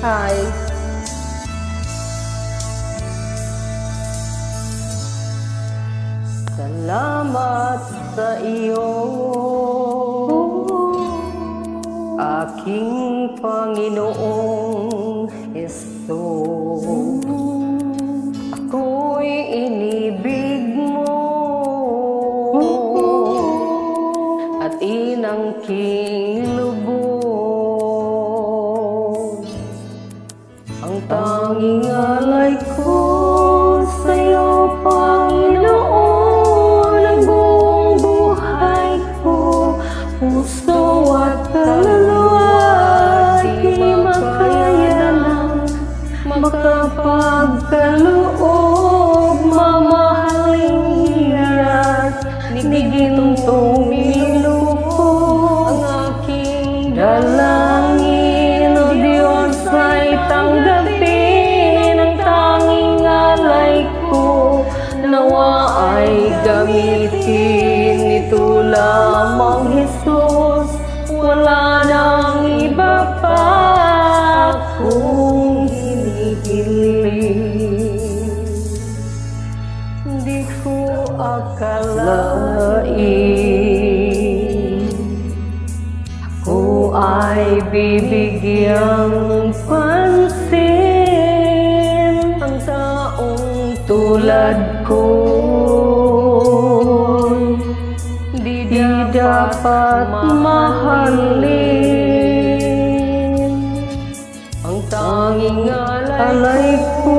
Hi! Salamat sa iyo, aking Panginoong Hesus. Ako'y inibig mo at inangking lubos. Ang tanging alay ko sa'yo, Panginoon, ang buong buhay ko, puso at kaluluwa, di makaya na makapagkaloob, mamahaling hiyas, ni gintong nilulubog. Ang aking dalangin, O Diyos, ay tanggapin ang tanging alay ko, nawa ay gamitin. Ito lamang, Jesus, wala nang iba pa akong hinihiling. Di ko akalain ako ay bibigyang pansin. Ang taong tulad ko di dapat mahalin. Ang tanging alay ko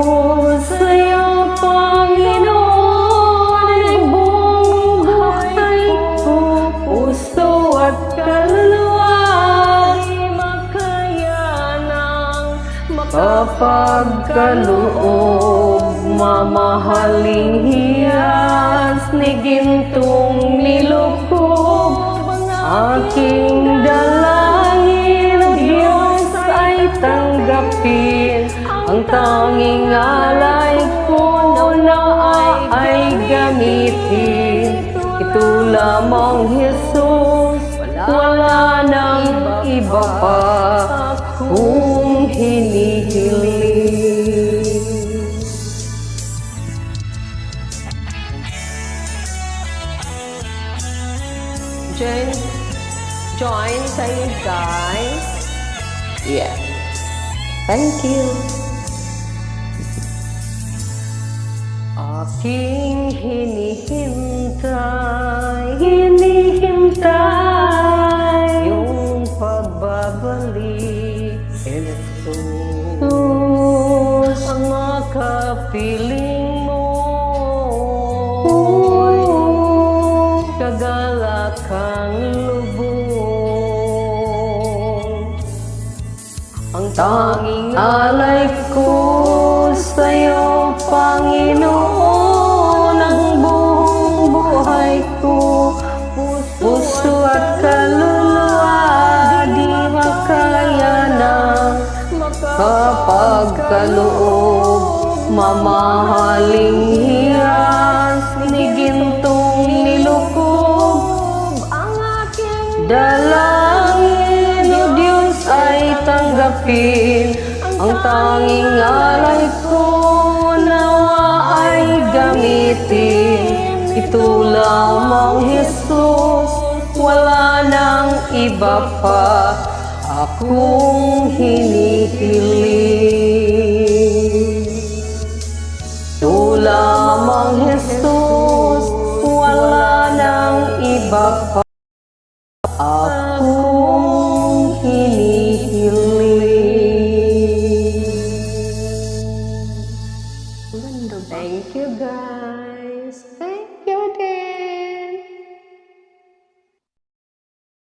sa'yo, Panginoon, ay buong buhay ko, puso at kaluluwa, di makaya nang makapagkaloob, mamahaling hiyas, ni gintong nilubog. Aking dalangin, O Diyos, ay tanggapin ang tanging alay ko, na ay gamitin. Ito lamang, Jesus, wala nang iba pa akong hinihiling. Join tayo, guys. Yeah. Thank you. Aking hinihintay yung pagbabalik, Jesus. Ang makapiling mo, kagalakang lubog. Ang tanging alay ko sa'yo, Panginoon, ang buong buhay ko, puso at kaluluwa, di makaya na makapagkaloob, mamahaling hiyas, ni gintong nilukog. Ang aking dalangin, O Diyos, ay tanggapin ang tanging alay ko, nawa ay gamitin. Ito lamang, Jesus, wala nang iba pa akong hinihiling. Ito lamang, Jesus, wala nang iba pa akong hinihiling. Thank you, guys.